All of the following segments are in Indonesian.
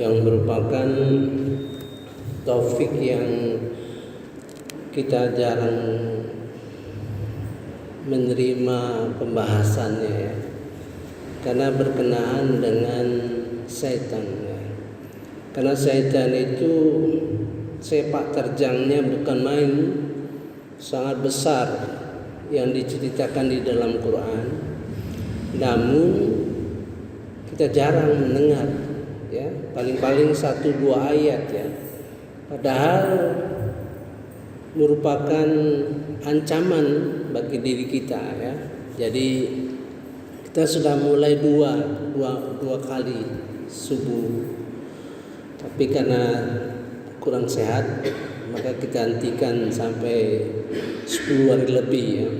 yang merupakan taufik yang kita jarang menerima pembahasannya ya. Karena berkenaan dengan setan ya. Karena setan itu sepak terjangnya bukan main, sangat besar yang diceritakan di dalam Quran. Namun kita jarang mendengar ya, paling-paling 1-2 ayat ya. Padahal merupakan ancaman bagi diri kita ya. Jadi kita sudah mulai dua kali subuh, tapi karena kurang sehat maka kita hentikan sampai 10 hari lebih ya.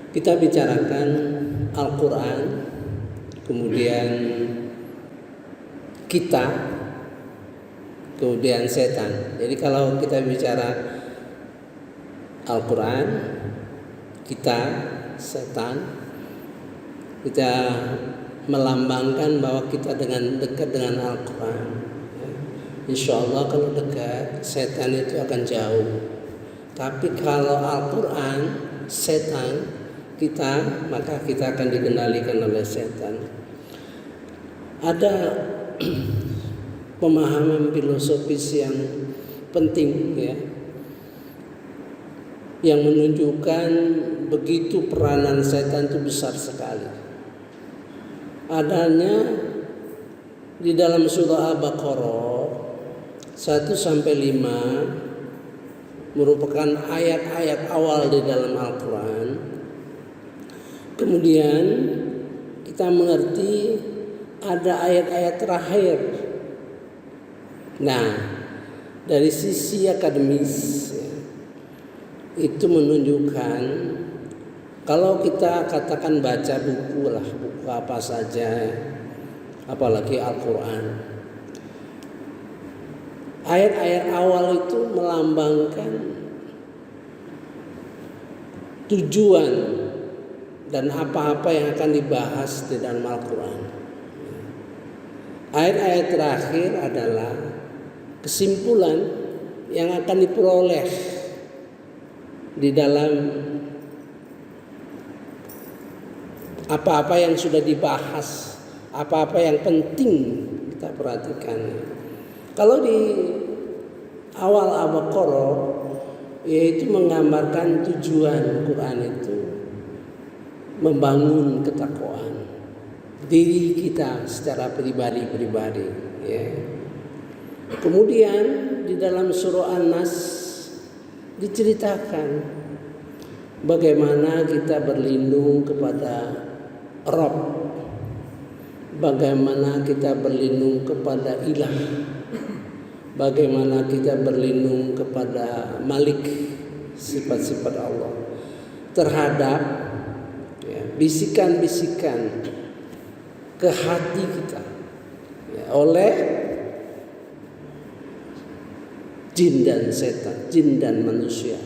Kita bicarakan Al-Quran, kemudian kita, kemudian setan. Jadi kalau kita bicara Al-Quran, kita, setan, kita melambangkan bahwa kita dekat dengan Al-Quran. Insya Allah kalau dekat, setan itu akan jauh. Tapi kalau Al-Quran, setan kita, maka kita akan dikendalikan oleh setan. Ada pemahaman filosofis yang penting ya, yang menunjukkan begitu peranan setan itu besar sekali. Adanya di dalam surah Al-Baqarah 1-5 merupakan ayat-ayat awal di dalam Al-Quran. Kemudian kita mengerti ada ayat-ayat terakhir. Nah, dari sisi akademis ya, itu menunjukkan kalau kita katakan baca buku apa saja, apalagi Al-Quran, ayat-ayat awal itu melambangkan tujuan dan apa-apa yang akan dibahas di dalam Al-Quran. Ayat-ayat terakhir adalah kesimpulan yang akan diperoleh di dalam apa-apa yang sudah dibahas, apa-apa yang penting kita perhatikan. Kalau di awal Al-Baqarah yaitu menggambarkan tujuan Quran itu membangun ketakwaan diri kita secara pribadi ya. Kemudian di dalam surah An-Nas diceritakan bagaimana kita berlindung kepada Rabb, bagaimana kita berlindung kepada Ilah, bagaimana kita berlindung kepada Malik, sifat-sifat Allah, terhadap ya, bisikan-bisikan ke hati kita ya, oleh jin dan setan, jin dan manusia.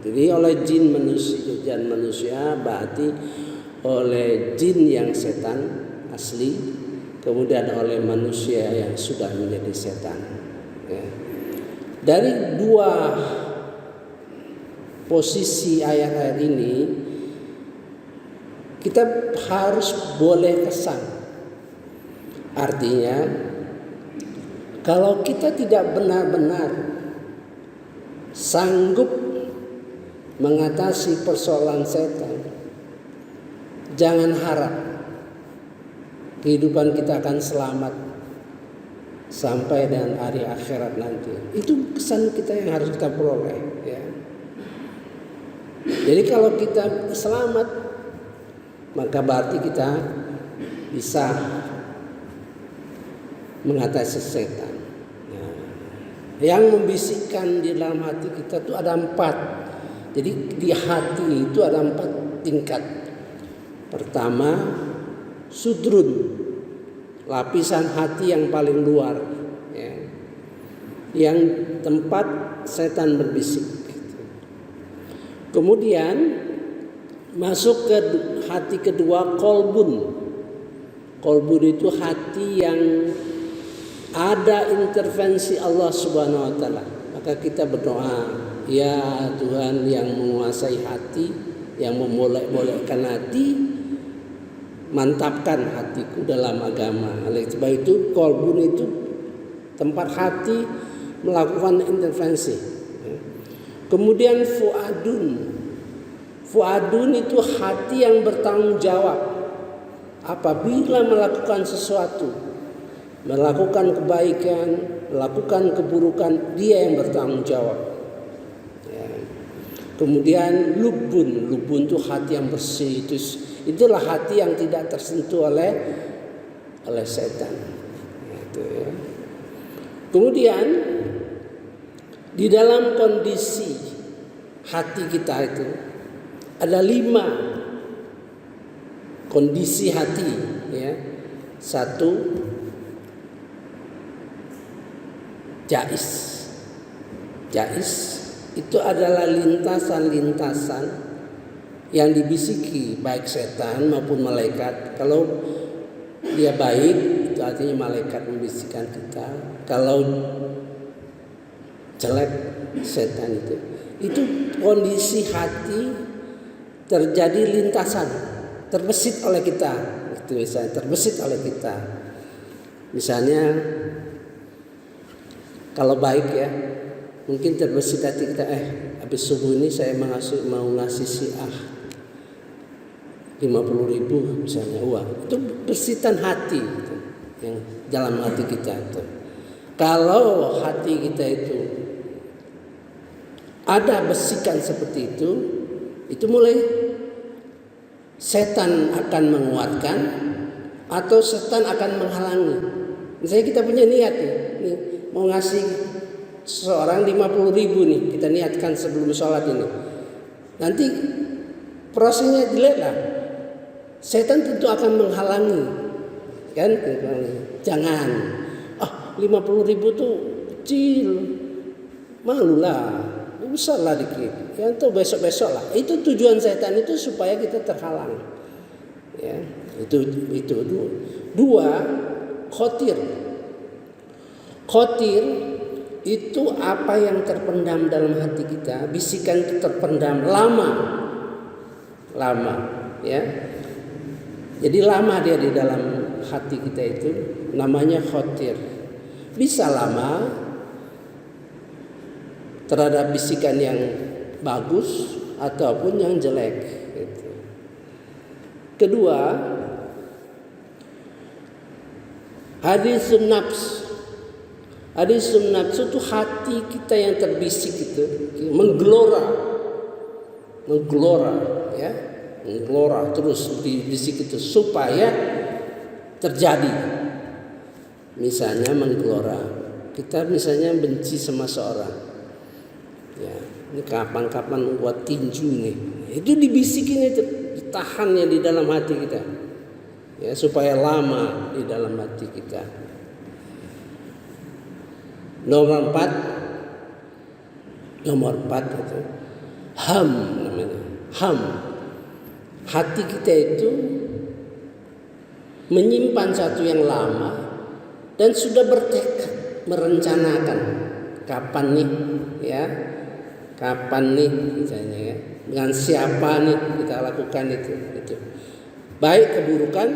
Jadi oleh jin manusia berarti oleh jin yang setan asli, kemudian oleh manusia yang sudah menjadi setan ya. Dari dua posisi ayat-ayat ini kita harus boleh kesan. Artinya kalau kita tidak benar-benar sanggup mengatasi persoalan setan, jangan harap kehidupan kita akan selamat sampai dan hari akhirat nanti. Itu kesan kita yang harus kita peroleh ya. Jadi kalau kita selamat, maka berarti kita bisa mengatasi setan. Yang membisikkan di dalam hati kita itu ada 4. Jadi di hati itu ada 4 tingkat. Pertama, sudrun, lapisan hati yang paling luar ya, yang tempat setan berbisik. Kemudian masuk ke hati kedua, kolbun. Kolbun itu hati yang ada intervensi Allah Subhanahu wa taala, maka kita berdoa, ya Tuhan yang menguasai hati, yang memolek-molekkan hati, mantapkan hatiku dalam agama. Oleh sebab itu kolbun itu tempat hati melakukan intervensi. Kemudian fuadun itu hati yang bertanggung jawab. Apabila melakukan sesuatu, melakukan kebaikan, melakukan keburukan, dia yang bertanggung jawab. Ya. Kemudian lubun itu hati yang bersih, itulah hati yang tidak tersentuh oleh setan. Itu ya. Kemudian di dalam kondisi hati kita itu ada 5 kondisi hati, ya. 1, jais itu adalah lintasan-lintasan yang dibisiki baik setan maupun malaikat. Kalau dia baik, itu artinya malaikat membisikkan kita. Kalau jelek, setan itu kondisi hati terjadi lintasan, terbesit oleh kita. Itu misalnya terbesit oleh kita. Misalnya kalau baik ya, mungkin terbesit hati kita, habis subuh ini saya mau ngasih si 50.000 misalnya uang. Itu bersitan hati gitu, yang dalam hati kita itu. Kalau hati kita itu ada bisikan seperti itu mulai setan akan menguatkan atau setan akan menghalangi. Misalnya kita punya niat nih mau ngasih seorang 50.000 nih, kita niatkan sebelum sholat ini. Nanti prosesnya jelek lah, setan tentu akan menghalangi, kan? Jangan, 50.000 tuh kecil, malulah, besar lah dikit, ya tuh besok lah. Itu tujuan setan itu supaya kita terhalang, ya. Itu 2, khotir itu apa yang terpendam dalam hati kita, bisikan itu terpendam lama, ya. Jadi lama dia di dalam hati kita itu, namanya khotir. Bisa lama terhadap bisikan yang bagus ataupun yang jelek. Gitu. Kedua, hadisun nafs. Hadisun nafs itu hati kita yang terbisik itu, menggelora, ya, menggelora terus di bisik itu supaya terjadi. Misalnya menggelora, kita misalnya benci sama seorang, ya, ini kapan-kapan buat tinju nih, itu dibisikin, itu ditahannya di dalam hati kita, ya, supaya lama di dalam hati kita. Nomor 4 itu ham namanya. Ham, hati kita itu menyimpan satu yang lama dan sudah bertekad merencanakan kapan nih misalnya ya, dengan siapa nih kita lakukan itu baik keburukan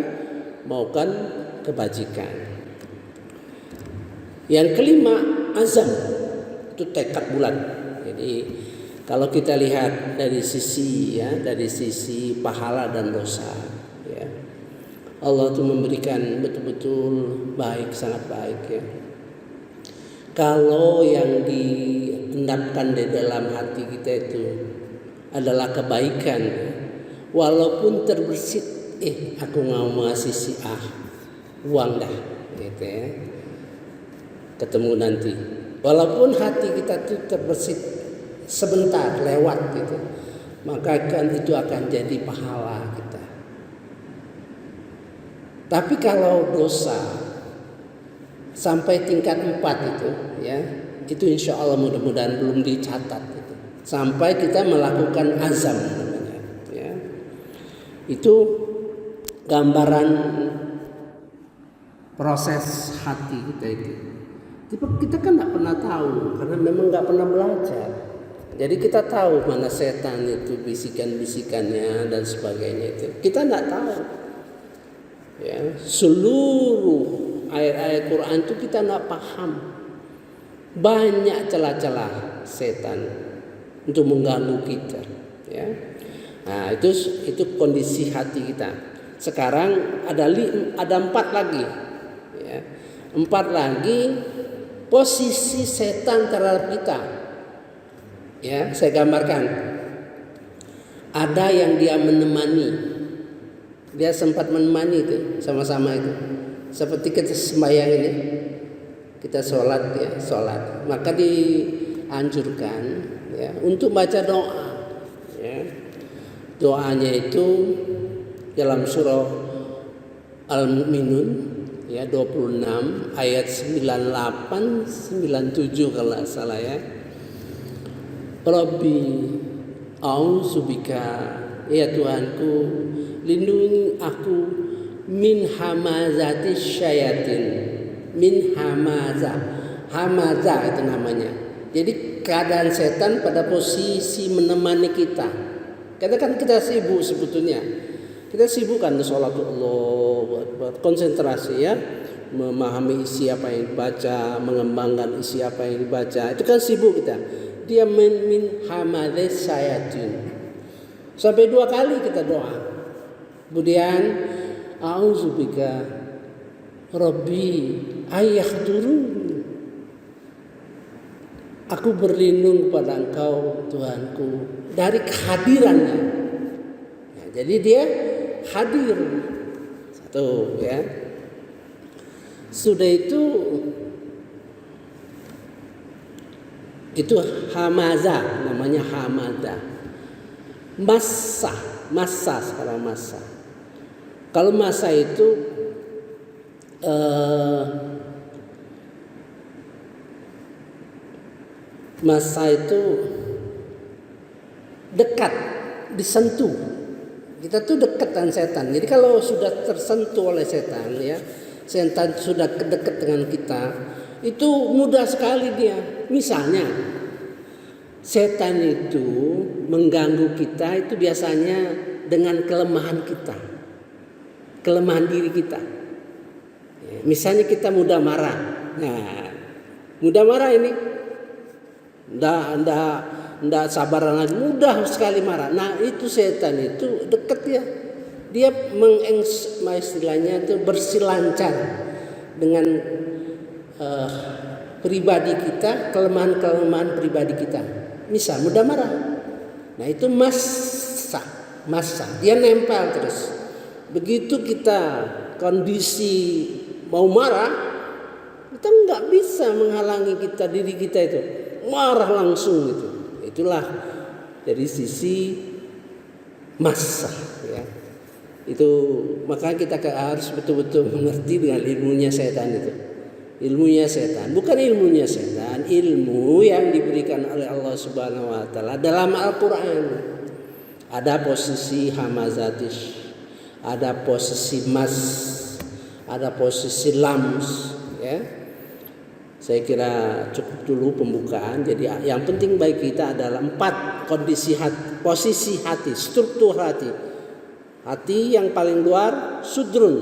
maupun kebajikan. Yang kelima, azam, itu tekad bulat. Jadi kalau kita lihat dari sisi pahala dan dosa, ya, Allah itu memberikan betul-betul baik, sangat baik, ya. Kalau yang diendapkan di dalam hati kita itu adalah kebaikan, ya, walaupun terbersit, aku mau ngasih si uang dah, gitu ya. Ketemu nanti, walaupun hati kita itu terbersit sebentar lewat gitu, maka itu akan jadi pahala kita. Tapi kalau dosa sampai tingkat 4 itu, ya, itu insya Allah mudah-mudahan belum dicatat gitu. Sampai kita melakukan azam namanya, ya. Itu gambaran proses hati kita itu. Tapi kita kan nggak pernah tahu karena memang nggak pernah belajar. Jadi kita tahu mana setan itu bisikan-bisikannya dan sebagainya itu. Kita nggak tahu. Ya, seluruh ayat-ayat Quran itu kita nggak paham. Banyak celah-celah setan untuk mengganggu kita. Ya. Nah itu kondisi hati kita. Sekarang ada 4 lagi. Ya. 4 lagi posisi setan terhadap kita. Ya, saya gambarkan. Ada yang dia menemani. Dia sempat menemani itu, sama-sama itu. Seperti kita sembahyang ini, kita sholat ya, sholat. Maka dianjurkan ya untuk baca doa. Ya. Doanya itu dalam surah Al-Mu'minun ya 26 ayat 98 97 kalau tidak salah ya. Rabbi a'udzubika, ya Tuhanku, lindungi aku min hamazatis syayatin. Min hamaza itu namanya. Jadi keadaan setan pada posisi menemani kita. Karena kan kita sibuk sebetulnya. Kita sibuk kan sholat Allah, konsentrasi ya, memahami isi apa yang dibaca, mengembangkan isi apa yang dibaca. Itu kan sibuk kita. Dia min hamadz syayatin. Sampai 2 kali kita doa. Kemudian a'udzubika Rabbi ayahdurun. Aku berlindung kepada Engkau Tuhanku dari kehadirannya. Ya, jadi dia hadir. Satu ya. Sudah itu hamaza, namanya hamada. Masa sekarang masa. Kalau masa itu dekat, disentuh. Kita tuh dekat dengan setan. Jadi kalau sudah tersentuh oleh setan ya, setan sudah dekat dengan kita, itu mudah sekali dia. Misalnya setan itu mengganggu kita itu biasanya dengan kelemahan kita, kelemahan diri kita. Misalnya kita mudah marah. Nah, mudah marah ini ndak sabaran lagi, mudah sekali marah. Nah, itu setan itu dekat ya. Dia istilahnya itu bersilancar dengan pribadi kita, kelemahan-kelemahan pribadi kita. Misal mudah marah. Nah, itu masa. Dia nempel terus. Begitu kita kondisi mau marah, kita nggak bisa menghalangi diri kita itu marah langsung gitu. Itulah dari sisi masa ya. Itu maka kita harus betul-betul mengerti dengan ilmunya setan itu. Ilmunya setan, bukan ilmunya setan, ilmu yang diberikan oleh Allah Subhanahu wa taala dalam Al-Qur'an. Ada posisi hamazatis, ada posisi ada posisi lams ya. Saya kira cukup dulu pembukaan. Jadi yang penting bagi kita adalah 4 kondisi hati, posisi hati, struktur hati. Hati yang paling luar sudrun,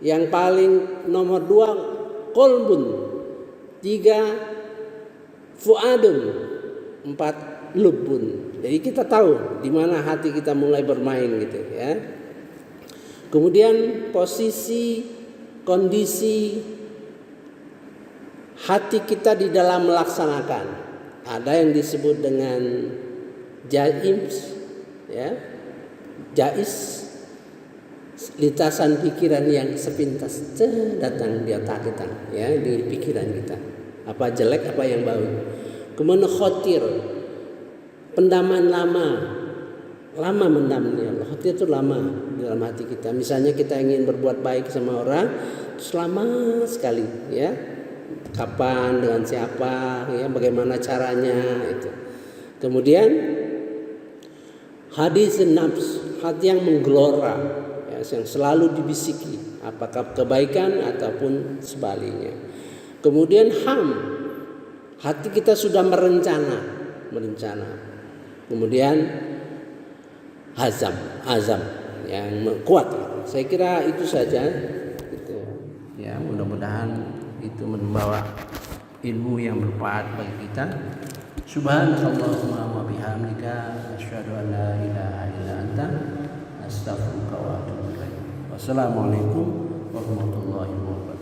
yang paling nomor 2 kolbun, 3 fuadun, 4 lubun. Jadi kita tahu di mana hati kita mulai bermain gitu ya. Kemudian posisi kondisi hati kita di dalam melaksanakan. Ada yang disebut dengan jais, lintasan pikiran yang sepintas datang di otak kita, ya, di pikiran kita. Apa jelek, apa yang baik. Kemudian khotir, pendaman lama mendamnya. Khotir itu lama di dalam hati kita. Misalnya kita ingin berbuat baik sama orang, terus lama sekali, ya. Kapan, dengan siapa, ya, bagaimana caranya itu. Kemudian hadis nafs, hati yang menggelora, ya, yang selalu dibisiki, apakah kebaikan ataupun sebaliknya. Kemudian hati kita sudah merencana. Kemudian azam yang kuat. Saya kira itu saja. Gitu. Ya, mudah-mudahan itu membawa ilmu yang bermanfaat bagi kita. Subhanallahumma wa bihamdika asyhadu an la ilaha illa anta astaghfiruka wa atubu ilaik. Wassalamualaikum warahmatullahi wabarakatuh.